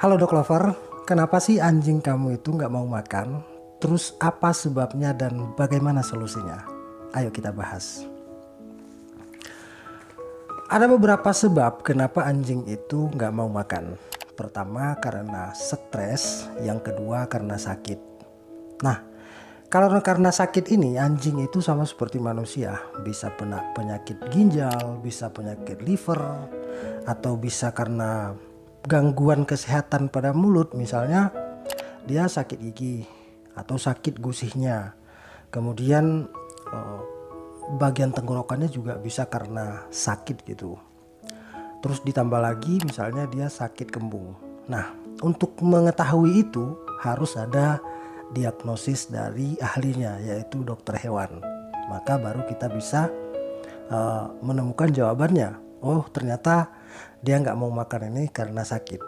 Halo Dok Lover, kenapa sih anjing kamu itu nggak mau makan? Terus apa sebabnya dan bagaimana solusinya? Ayo kita bahas. Ada beberapa sebab kenapa anjing itu nggak mau makan. Pertama karena stres, yang kedua karena sakit. Nah, kalau karena sakit ini anjing itu sama seperti manusia, bisa penyakit ginjal, bisa penyakit liver, atau bisa karena gangguan kesehatan pada mulut, misalnya dia sakit gigi atau sakit gusihnya. Kemudian bagian tenggorokannya juga bisa karena sakit gitu. Terus ditambah lagi misalnya dia sakit kembung. Nah, untuk mengetahui itu harus ada diagnosis dari ahlinya, yaitu dokter hewan. Maka baru kita bisa menemukan jawabannya. Oh, ternyata dia nggak mau makan ini karena sakit.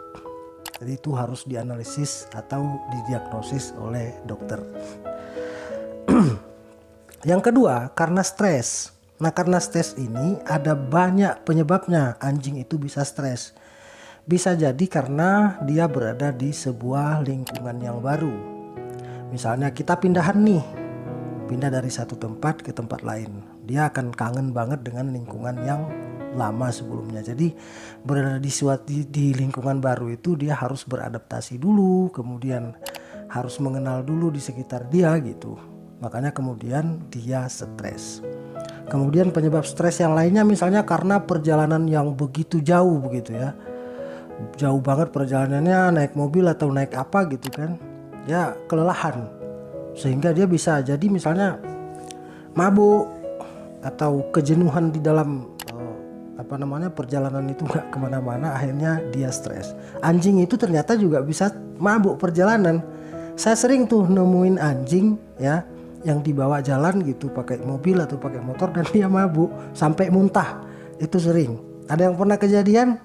Jadi itu harus dianalisis atau didiagnosis oleh dokter. Yang kedua, karena stres. Nah, karena stres ini ada banyak penyebabnya anjing itu bisa stres. Bisa jadi karena dia berada di sebuah lingkungan yang baru. Misalnya kita pindah dari satu tempat ke tempat lain. Dia akan kangen banget dengan lingkungan yang lama sebelumnya. Jadi berada di lingkungan baru itu dia harus beradaptasi dulu, kemudian harus mengenal dulu di sekitar dia gitu. Makanya kemudian dia stres. Kemudian penyebab stres yang lainnya misalnya karena perjalanan yang begitu jauh begitu ya. Jauh banget perjalanannya, naik mobil atau naik apa gitu kan. Ya kelelahan. Sehingga dia bisa jadi misalnya mabuk atau kejenuhan di dalam perjalanan itu nggak kemana-mana, akhirnya dia stres. Anjing itu ternyata juga bisa mabuk perjalanan. Saya sering tuh nemuin anjing ya yang dibawa jalan gitu pakai mobil atau pakai motor dan dia mabuk sampai muntah. Itu sering. Ada yang pernah kejadian?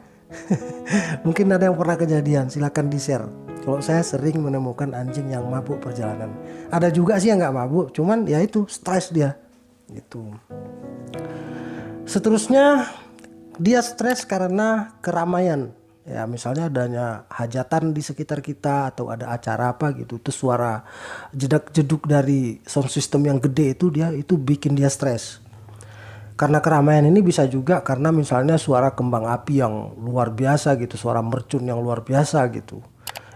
Mungkin ada yang pernah kejadian, silakan di-share. Kalau saya sering menemukan anjing yang mabuk perjalanan. Ada juga sih yang nggak mabuk, cuman ya itu stres dia gitu. Seterusnya dia stres karena keramaian. Ya misalnya adanya hajatan di sekitar kita atau ada acara apa gitu. Terus suara jedak-jeduk dari sound system yang gede itu bikin dia stres. Karena keramaian ini bisa juga karena misalnya suara kembang api yang luar biasa gitu. Suara mercun yang luar biasa gitu.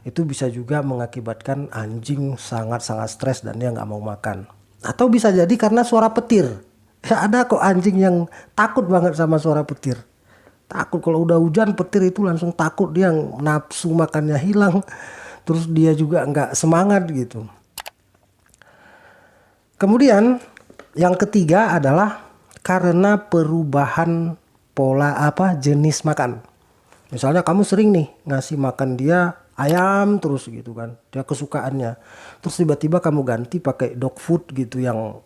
Itu bisa juga mengakibatkan anjing sangat-sangat stres dan dia nggak mau makan. Atau bisa jadi karena suara petir. Ya ada kok anjing yang takut banget sama suara petir. Takut kalau udah hujan petir itu langsung takut, dia nafsu makannya hilang. Terus dia juga nggak semangat gitu. Kemudian yang ketiga adalah karena perubahan pola jenis makan. Misalnya kamu sering nih ngasih makan dia ayam terus gitu kan, dia kesukaannya. Terus tiba-tiba kamu ganti pakai dog food gitu yang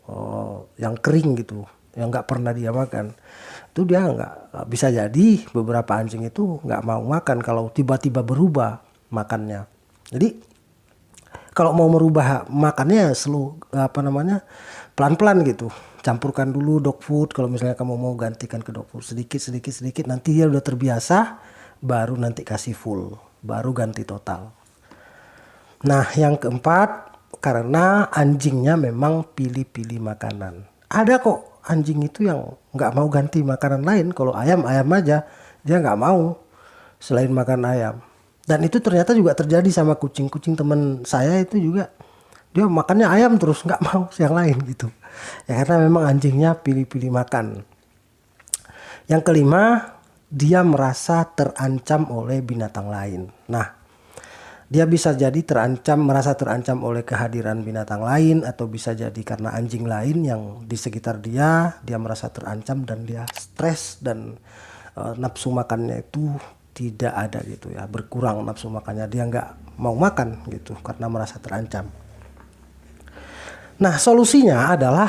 kering gitu, yang nggak pernah dia makan. Itu dia nggak bisa jadi beberapa anjing itu nggak mau makan kalau tiba-tiba berubah makannya. Jadi kalau mau merubah makannya pelan-pelan gitu. Campurkan dulu dog food kalau misalnya kamu mau gantikan ke dog food sedikit nanti dia udah terbiasa baru nanti kasih full, baru ganti total. Nah, yang keempat karena anjingnya memang pilih-pilih makanan. Ada kok anjing itu yang nggak mau ganti makanan lain. Kalau ayam aja dia nggak mau selain makan ayam. Dan itu ternyata juga terjadi sama kucing teman saya itu juga, dia makannya ayam terus nggak mau yang lain gitu ya, karena memang anjingnya pilih-pilih makan. Yang kelima, dia merasa terancam oleh binatang lain. Nah, dia bisa jadi merasa terancam oleh kehadiran binatang lain, atau bisa jadi karena anjing lain yang di sekitar dia merasa terancam dan dia stres dan nafsu makannya itu tidak ada gitu ya, berkurang nafsu makannya, dia nggak mau makan gitu karena merasa terancam. Nah, solusinya adalah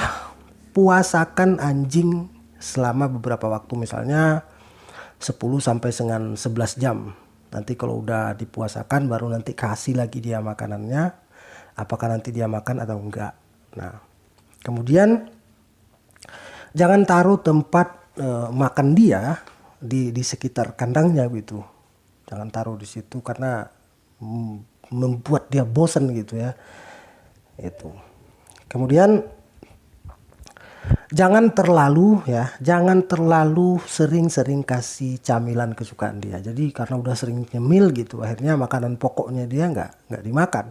puasakan anjing selama beberapa waktu, misalnya 10 sampai dengan 11 jam. Nanti kalau udah dipuasakan baru nanti kasih lagi dia makanannya, apakah nanti dia makan atau enggak. Nah, kemudian jangan taruh tempat makan dia di sekitar kandangnya gitu. Jangan taruh di situ karena membuat dia bosan gitu ya. Itu. Kemudian jangan terlalu sering-sering kasih camilan kesukaan dia. Jadi karena udah sering nyemil gitu, akhirnya makanan pokoknya dia nggak dimakan.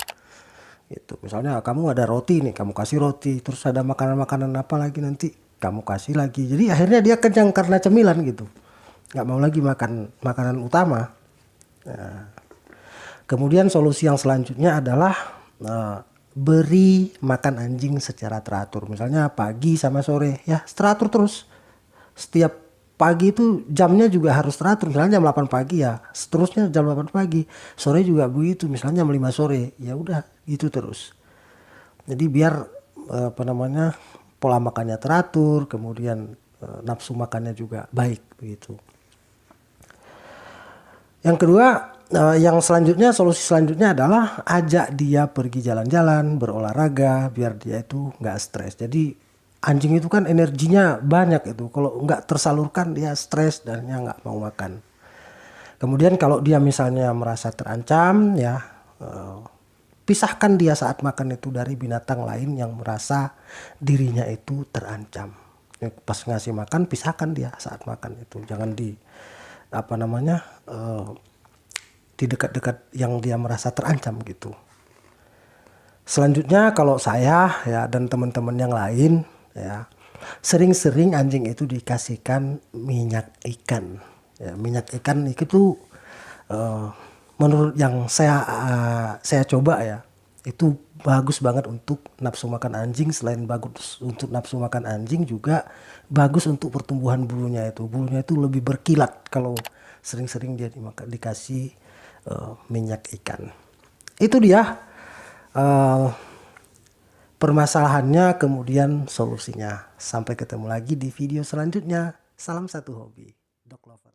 Itu misalnya kamu ada roti nih, kamu kasih roti, terus ada makanan-makanan apa lagi nanti kamu kasih lagi. Jadi akhirnya dia kenyang karena cemilan gitu, nggak mau lagi makan makanan utama. Nah, kemudian solusi yang selanjutnya adalah beri makan anjing secara teratur. Misalnya pagi sama sore ya teratur terus. Setiap pagi itu jamnya juga harus teratur. Misalnya jam 8 pagi ya seterusnya jam 8 pagi. Sore juga begitu, misalnya jam 5 sore. Ya udah gitu terus. Jadi biar pola makannya teratur, kemudian nafsu makannya juga baik begitu. Yang kedua, solusi selanjutnya adalah ajak dia pergi jalan-jalan, berolahraga, biar dia itu nggak stres. Jadi anjing itu kan energinya banyak itu. Kalau nggak tersalurkan dia stres dan dia nggak mau makan. Kemudian kalau dia misalnya merasa terancam, ya pisahkan dia saat makan itu dari binatang lain yang merasa dirinya itu terancam. Pas ngasih makan, pisahkan dia saat makan itu. Jangan di di dekat-dekat yang dia merasa terancam gitu. Selanjutnya kalau saya ya dan teman-teman yang lain ya, sering-sering anjing itu dikasihkan minyak ikan. Ya, minyak ikan itu menurut yang saya coba ya, itu bagus banget untuk nafsu makan anjing. Selain bagus untuk nafsu makan anjing, juga bagus untuk pertumbuhan bulunya itu. Bulunya itu lebih berkilat kalau sering-sering dia dikasih minyak ikan. Itu dia permasalahannya, kemudian solusinya. Sampai ketemu lagi di video selanjutnya. Salam satu hobi. Dog Lover.